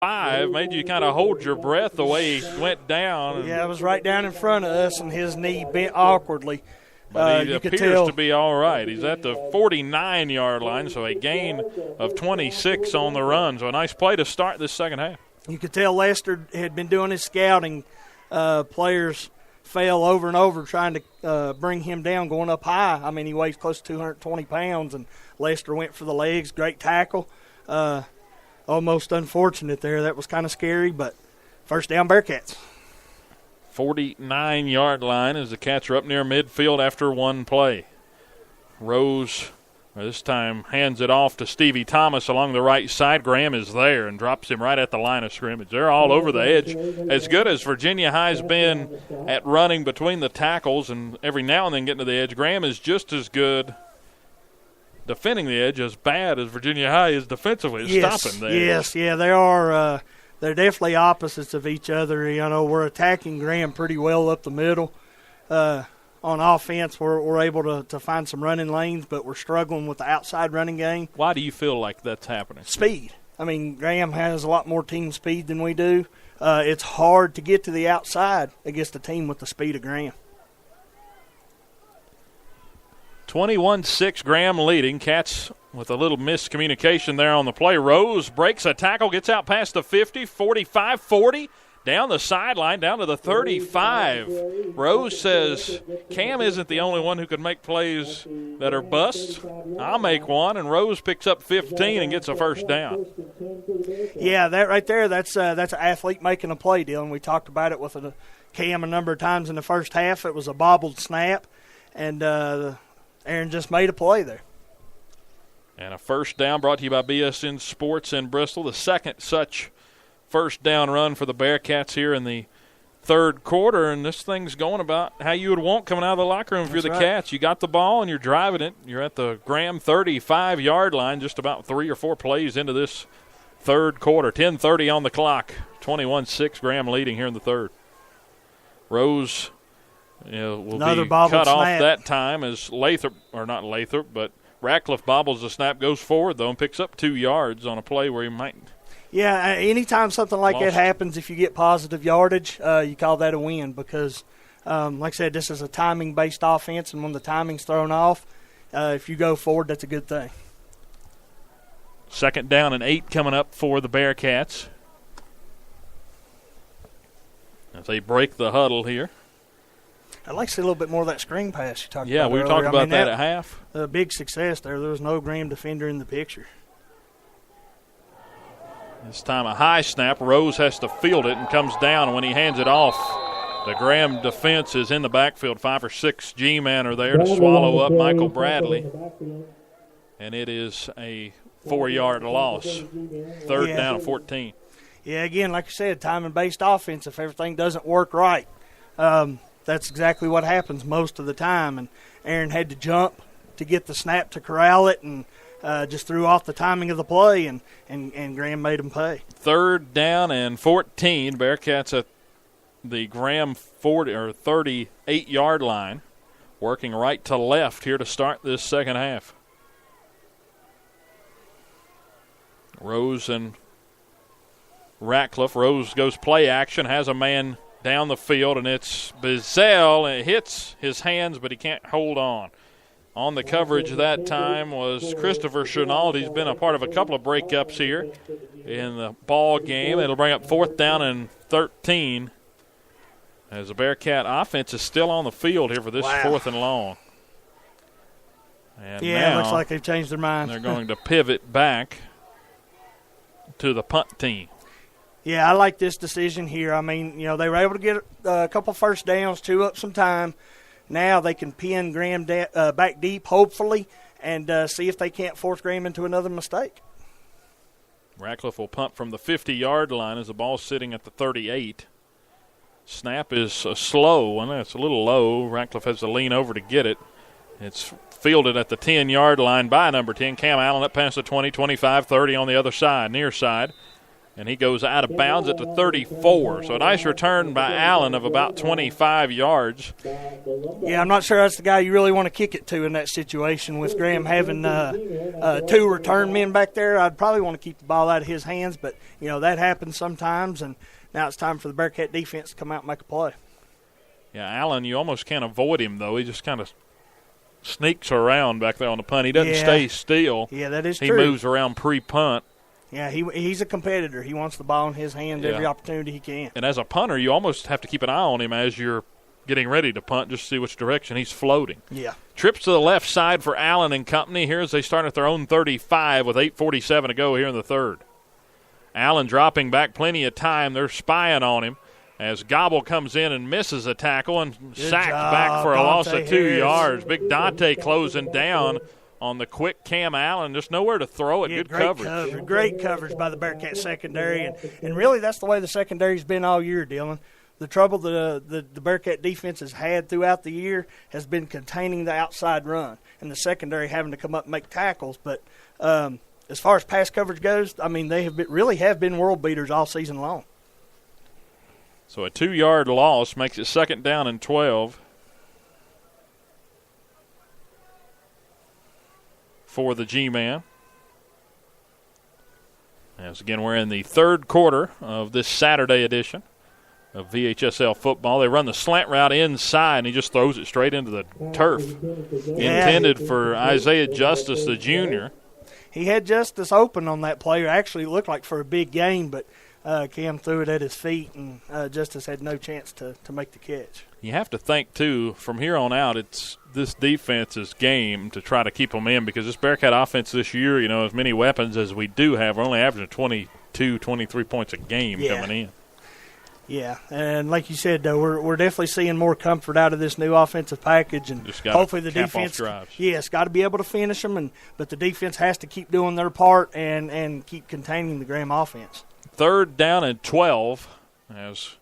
5 made you kind of hold your breath the way he went down. Yeah, it was right down in front of us, and his knee bent awkwardly. But he appears to be all right. He's at the 49-yard line, so a gain of 26 on the run. So a nice play to start this second half. You could tell Lester had been doing his scouting. Players fell over and over trying to bring him down, going up high. I mean, he weighs close to 220 pounds, and Lester went for the legs. Great tackle. Almost unfortunate there. That was kind of scary, but first down, Bearcats. 49-yard line as the Cats are up near midfield after one play. Rose, this time, hands it off to Stevie Thomas along the right side. Graham is there and drops him right at the line of scrimmage. They're all over the edge. As good as Virginia High's been at running between the tackles and every now and then getting to the edge, Graham is just as good defending the edge, as bad as Virginia High is defensively stopping there. Yes, yeah, they are. They're definitely opposites of each other. You know, we're attacking Graham pretty well up the middle. On offense, we're able to find some running lanes, but we're struggling with the outside running game. Why do you feel like that's happening? Speed. I mean, Graham has a lot more team speed than we do. It's hard to get to the outside against a team with the speed of Graham. 21-6, Graham leading. Cats with a little miscommunication there on the play. Rose breaks a tackle, gets out past the 50, 45, 40, down the sideline, down to the 35. Rose says, Cam isn't the only one who can make plays that are busts. I'll make one, and Rose picks up 15 and gets a first down. Yeah, that right there, that's an athlete making a play, Dylan. We talked about it with Cam a number of times in the first half. It was a bobbled snap, and Aaron just made a play there. And a first down brought to you by BSN Sports in Bristol. The second such first down run for the Bearcats here in the third quarter. And this thing's going about how you would want coming out of the locker room if you're the Cats. You got the ball and you're driving it. You're at the Graham 35-yard line, just about 3 or 4 plays into this third quarter. 10:30 on the clock. 21-6, Graham leading here in the third. Rose will Another be cut snap off that time as but Ratcliffe bobbles the snap, goes forward, though, and picks up 2 yards on a play where he might. Yeah, anytime something like that happens, if you get positive yardage, you call that a win because, like I said, this is a timing-based offense, and when the timing's thrown off, if you go forward, that's a good thing. Second down and 8 coming up for the Bearcats as they break the huddle here. I'd like to see a little bit more of that screen pass you talked about. Yeah, we were talking about that at half. A big success there. There was no Graham defender in the picture. This time a high snap. Rose has to field it and comes down. And when he hands it off, the Graham defense is in the backfield. 5 or 6 G-men are there to swallow up Michael Bradley. And it is a 4-yard loss. Third down and 14. Yeah, again, like I said, timing-based offense, if everything doesn't work right, that's exactly what happens most of the time. And Aaron had to jump to get the snap to corral it and just threw off the timing of the play, and Graham made him pay. Third down and 14. Bearcats at the Graham 38-yard line, working right to left here to start this second half. Rose and Ratcliffe. Rose goes play action, has a man down the field, and it's Bizzell. It hits his hands, but he can't hold on. On the coverage that time was Christopher Chenault. He's been a part of a couple of breakups here in the ball game. It'll bring up fourth down and 13 as the Bearcat offense is still on the field here for this fourth and long. And yeah, it looks like they've changed their mind. They're going to pivot back to the punt team. Yeah, I like this decision here. I mean, they were able to get a couple first downs, chew up some time. Now they can pin Graham back deep, hopefully, and see if they can't force Graham into another mistake. Ratcliffe will punt from the 50-yard line as the ball's sitting at the 38. Snap is slow, and it's a little low. Ratcliffe has to lean over to get it. It's fielded at the 10-yard line by number 10, Cam Allen, up past the 20, 25, 30 on the other side, near side. and he goes out of bounds at the 34. So a nice return by Allen of about 25 yards. Yeah, I'm not sure that's the guy you really want to kick it to in that situation. With Graham having two return men back there, I'd probably want to keep the ball out of his hands, but, that happens sometimes, and now it's time for the Bearcat defense to come out and make a play. Yeah, Allen, you almost can't avoid him, though. He just kind of sneaks around back there on the punt. He doesn't stay still. Yeah, that is true. He moves around pre-punt. Yeah, he's a competitor. He wants the ball in his hand every opportunity he can. And as a punter, you almost have to keep an eye on him as you're getting ready to punt, just to see which direction he's floating. Yeah. Trips to the left side for Allen and company here as they start at their own 35 with 8:47 to go here in the third. Allen dropping back plenty of time. They're spying on him as Gobble comes in and misses a tackle and sacked back for a loss of 2 yards. Big Dante closing down on the quick Cam Allen. Just nowhere to throw it. Good coverage. Great coverage by the Bearcat secondary. And really that's the way the secondary's been all year, Dylan. The trouble the Bearcat defense has had throughout the year has been containing the outside run and the secondary having to come up and make tackles. But as far as pass coverage goes, they have been world beaters all season long. So a 2-yard loss makes it second down and 12 for the G-Man. As again, we're in the third quarter of this Saturday edition of VHSL football. They run the slant route inside, and he just throws it straight into the turf. Intended for Isaiah Justice, the junior. He had Justice open on that play. Actually, it looked like for a big gain, but Cam threw it at his feet, and Justice had no chance to make the catch. You have to think, too, from here on out, it's this defense's game to try to keep them in because this Bearcat offense this year, as many weapons as we do have, we're only averaging 22, 23 points a game coming in. Yeah, and like you said, though, we're definitely seeing more comfort out of this new offensive package, and hopefully the defense, got to be able to finish them, but the defense has to keep doing their part and keep containing the Graham offense. Third down and 12 as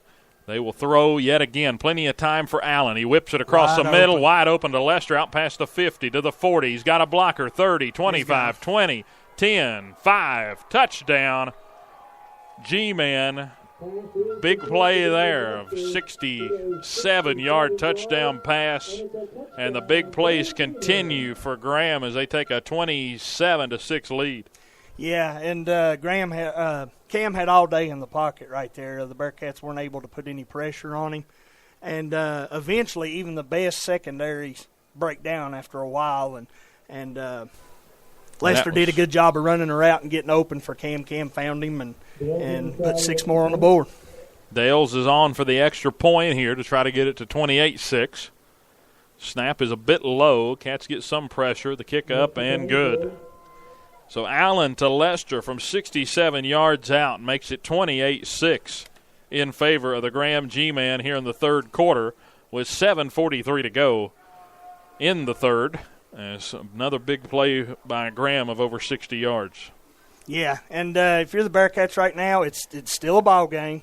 they will throw yet again. Plenty of time for Allen. He whips it across the middle, wide open to Lester, out past the 50 to the 40. He's got a blocker, 30, 25, 20, 10, 5, touchdown. G-Man, big play there, 67-yard touchdown pass, and the big plays continue for Graham as they take a 27-6 lead. Yeah, and Cam had all day in the pocket right there. The Bearcats weren't able to put any pressure on him. And eventually even the best secondaries break down after a while. And Lester did a good job of running her out and getting open for Cam. Cam found him and put 6 more on the board. Dales is on for the extra point here to try to get it to 28-6. Snap is a bit low. Cats get some pressure. The kick up and good. So Allen to Lester from 67 yards out makes it 28-6 in favor of the Graham G-Man here in the third quarter with 7:43 to go in the third. As another big play by Graham of over 60 yards. Yeah, and if you're the Bearcats right now, it's still a ball game.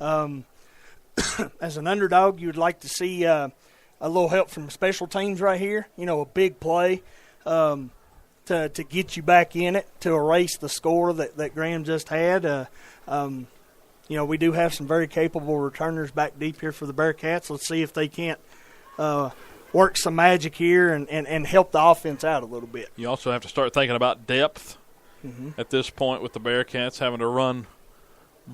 As an underdog, you would like to see a little help from special teams right here. A big play. To get you back in it, to erase the score that Graham just had. We do have some very capable returners back deep here for the Bearcats. Let's see if they can't work some magic here and help the offense out a little bit. You also have to start thinking about depth at this point with the Bearcats having to run,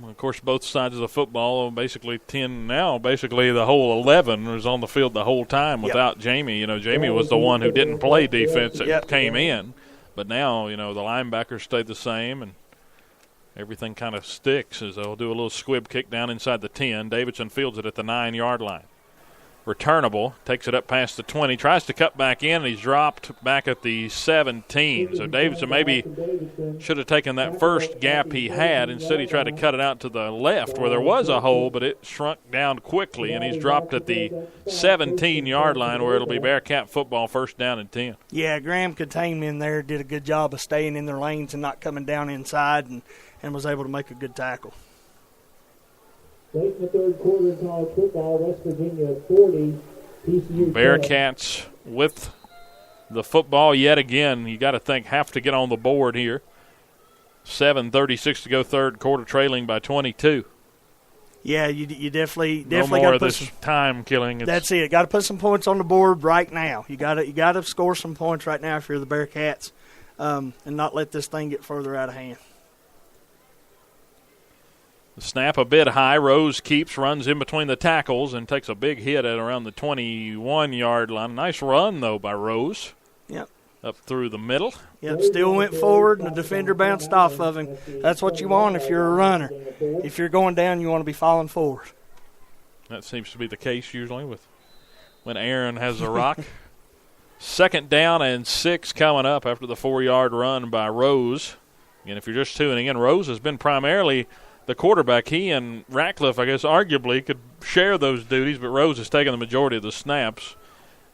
of course, both sides of the football, basically 10 now. Basically the whole 11 was on the field the whole time without Jamie. Jamie was the one who didn't play defense that came in. But now, the linebackers stayed the same, and everything kind of sticks as they'll do a little squib kick down inside the 10. Davidson fields it at the 9-yard line. Returnable, takes it up past the 20, tries to cut back in, and he's dropped back at the 17. So Davidson maybe should have taken that first gap he had. Instead, he tried to cut it out to the left where there was a hole, but it shrunk down quickly, and he's dropped at the 17-yard line where it'll be Bearcat football, first down and 10. Yeah, Graham contained in there, did a good job of staying in their lanes and not coming down inside, and was able to make a good tackle. Late in the third quarter in college football, West Virginia 40, TCU. Bearcats with the football yet again. You got to think have to get on the board here. 7:36 to go, third quarter, trailing by 22. Yeah, you definitely No more got to of put this some. time killing. That's it. Got to put some points on the board right now. You got to score some points right now if you're the Bearcats, and not let this thing get further out of hand. The snap a bit high. Rose keeps, runs in between the tackles, and takes a big hit at around the 21-yard line. Nice run, though, by Rose. Yep. Up through the middle. Yep, still went forward, and the defender bounced off of him. That's what you want if you're a runner. If you're going down, you want to be falling forward. That seems to be the case usually with when Aaron has a rock. 2nd down and 6 coming up after the 4-yard run by Rose. And if you're just tuning in, Rose has been primarily the quarterback. He and Ratcliffe, I guess, arguably could share those duties, but Rose has taken the majority of the snaps.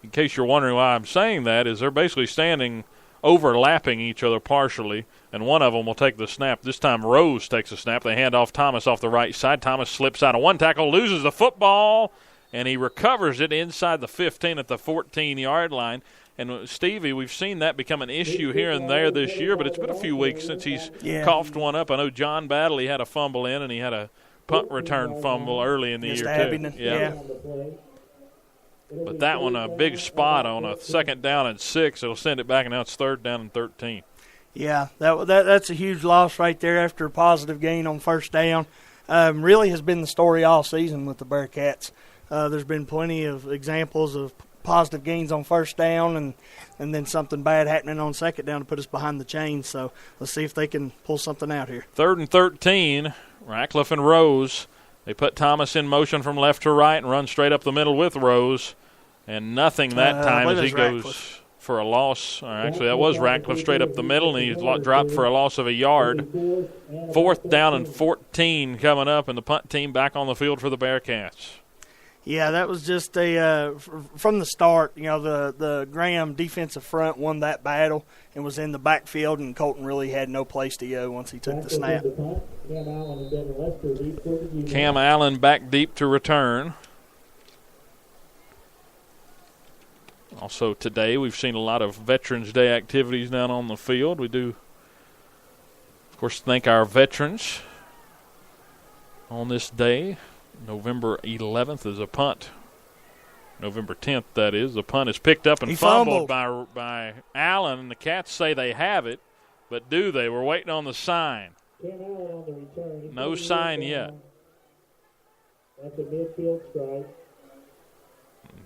In case you're wondering why I'm saying that, is they're basically standing overlapping each other partially, and one of them will take the snap. This time Rose takes a snap. They hand off Thomas off the right side. Thomas slips out of one tackle, loses the football, and he recovers it inside the 15 at the 14-yard line. And, Stevie, we've seen that become an issue here and there this year, but it's been a few weeks since he's coughed one up. I know John Battle, he had a fumble in, and he had a punt return fumble early in the year, too. Yeah. But that one, a big spot on a 2nd down and 6. It'll send it back, and now it's 3rd down and 13. Yeah, that's a huge loss right there after a positive gain on 1st down. Really has been the story all season with the Bearcats. There's been plenty of examples of positive gains on 1st down and then something bad happening on 2nd down to put us behind the chains. So let's see if they can pull something out here. 3rd and 13, Ratcliffe and Rose. They put Thomas in motion from left to right and run straight up the middle with Rose. And nothing that time as he goes for a loss. Or actually, that was Ratcliffe straight up the middle, and he dropped for a loss of a yard. 4th down and 14 coming up, and the punt team back on the field for the Bearcats. Yeah, that was just from the start, the Graham defensive front won that battle and was in the backfield, and Colton really had no place to go once he took the snap. Cam Allen back deep to return. Also today, we've seen a lot of Veterans Day activities down on the field. We do, of course, thank our veterans on this day. November 11th is a punt. November 10th, that is. The punt is picked up and fumbled by Allen, and the Cats say they have it, but do they? We're waiting on the sign. No sign yet. That's a midfield strike.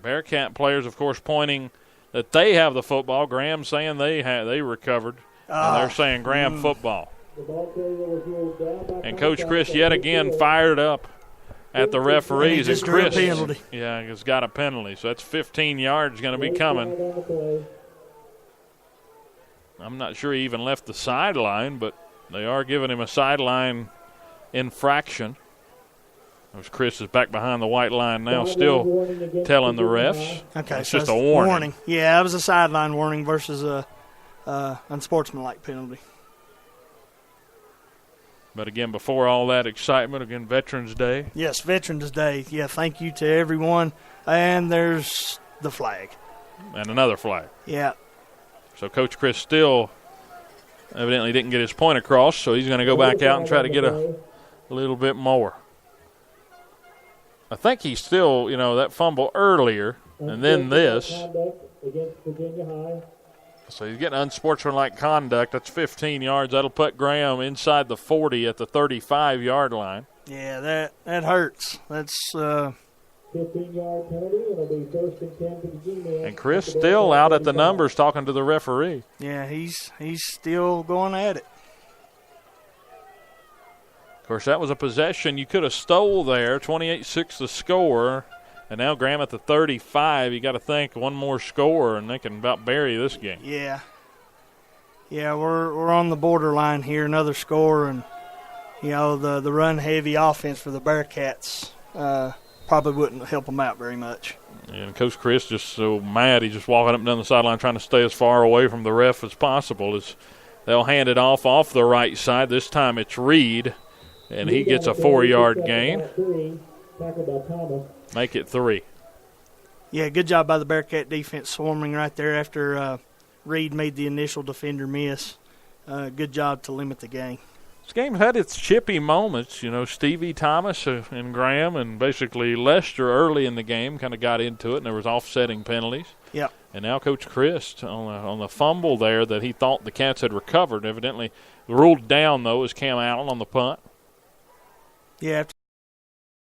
Bearcat players, of course, pointing that they have the football. Graham saying they recovered, and they're saying Graham football. And Coach Chris yet again fired up at the referees. And Chris, a penalty. Yeah, has got a penalty, so that's 15 yards going to be coming. I'm not sure he even left the sideline, but they are giving him a sideline infraction. Chris is back behind the white line now, still telling the refs. Okay, it's so just a warning. Yeah, it was a sideline warning versus a unsportsmanlike penalty. But again, before all that excitement, again, Veterans Day. Yes, Veterans Day. Yeah, thank you to everyone. And there's the flag. And another flag. Yeah. So Coach Chris still evidently didn't get his point across, so he's going to go back out and try to get a little bit more. I think he's still, that fumble earlier, and then this. So he's getting unsportsmanlike conduct. That's 15 yards. That'll put Graham inside the 40 at the 35-yard line. Yeah, that hurts. That's 15-yard penalty. It'll be 1st and 10 for the G-men. And Chris still out at the numbers talking to the referee. Yeah, he's still going at it. Of course, that was a possession you could have stole there. 28-6 the score. And now Graham at the 35. You got to think one more score, and they can about bury this game. Yeah. Yeah, we're on the borderline here. Another score, and the run-heavy offense for the Bearcats probably wouldn't help them out very much. And Coach Chris just so mad, he's just walking up and down the sideline trying to stay as far away from the ref as possible. As they'll hand it off the right side. This time it's Reed. And he gets a 4-yard gain. Make it 3. Yeah, good job by the Bearcat defense swarming right there after Reed made the initial defender miss. Good job to limit the gain. This game's had its chippy moments. You know, Stevie Thomas and Graham and basically Lester early in the game kind of got into it, and there was offsetting penalties. Yeah. And now Coach Christ on the fumble there that he thought the Cats had recovered. Evidently ruled down, though, as Cam Allen on the punt. Yeah,